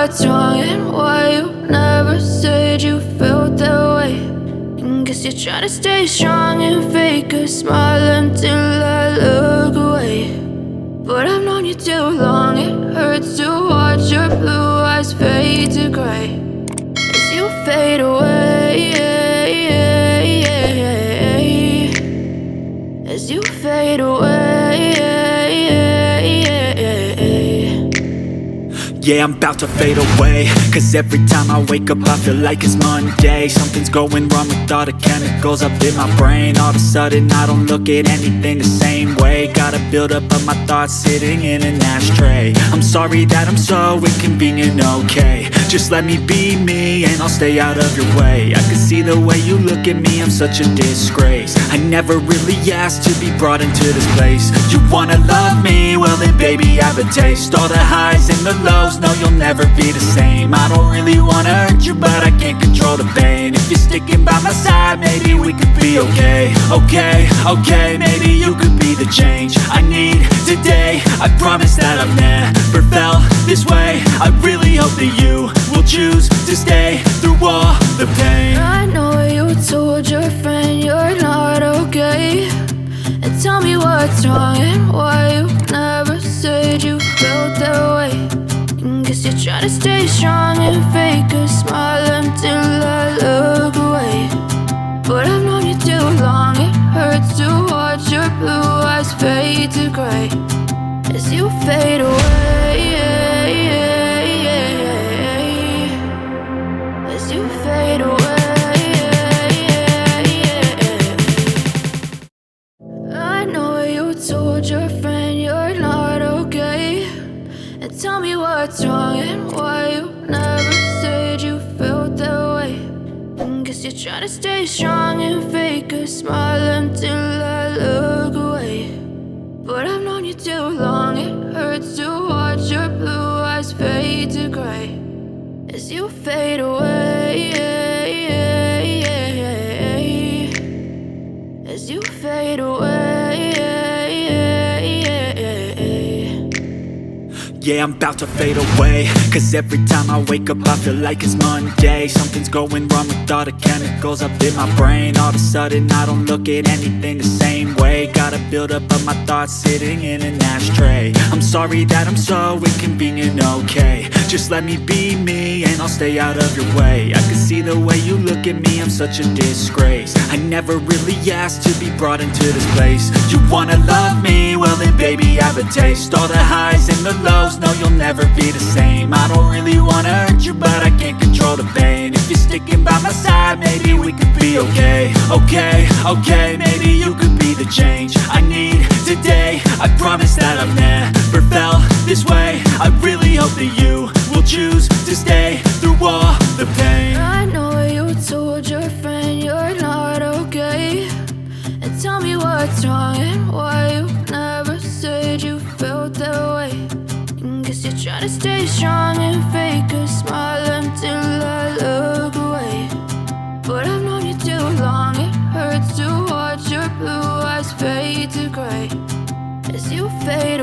what's wrong and why you never said you felt that way. And guess you're trying to stay strong and fake a smile until I look away. But I've known you too long, it hurts to watch your blue eyes fade to gray as you fade away, as you fade away. Yeah, I'm about to fade away, cause every time I wake up I feel like it's Monday. Something's going wrong with all the chemicals up in my brain. All of a sudden I don't look at anything the same way. Gotta build up of my thoughts sitting in an ashtray. I'm sorry that I'm so inconvenient, okay. Just let me be me and I'll stay out of your way. I can see the way you look at me, I'm such a disgrace. I never really asked to be brought into this place. You wanna love me? Well then baby I have a taste. All the highs and the lows, no, you'll never be the same. I don't really wanna hurt you, but I can't control the pain. If you're sticking by my side, maybe we could be okay. Okay, maybe you could be the change I need today. I promise that I've never felt this way. I really hope that you will choose to stay through all the pain. I know you told your friend you're not okay, and tell me what's wrong and why you never said you felt that way. Guess you're trying to stay strong and fake a smile until I look away. But I've known you too long, it hurts to watch your blue eyes fade to gray as you fade away, as you fade away. I know you told your friend you're not okay, and tell me what's wrong and why you never said you felt that way. And guess you're trying to stay strong and fake a smile until I look away. But I've known you too long, it hurts to watch your blue eyes fade to gray as you fade away, as you fade away. Yeah, I'm about to fade away, cause every time I wake up I feel like it's Monday. Something's going wrong with all the chemicals up in my brain. All of a sudden I don't look at anything the same way. Gotta build up of my thoughts sitting in an ashtray. I'm sorry that I'm so inconvenient, okay. Just let me be me and I'll stay out of your way. I can see the way you look at me, I'm such a disgrace. I never really asked to be brought into this place. You wanna love me? Well then baby I have a taste. All the highs and the lows, no, you'll never be the same. I don't really wanna hurt you, but I can't control the pain. If you're sticking by my side, maybe we could be okay. Okay, maybe you could be the change I need today. I promise that I've never felt this way. I really hope that you will choose to stay through all the pain. I know you told your friend you're not okay, and tell me what's wrong and why you never said you felt that way. Guess you're trying to stay strong and fake a smile until I look away. But I've known you too long, it hurts to watch your blue eyes fade to gray as you fade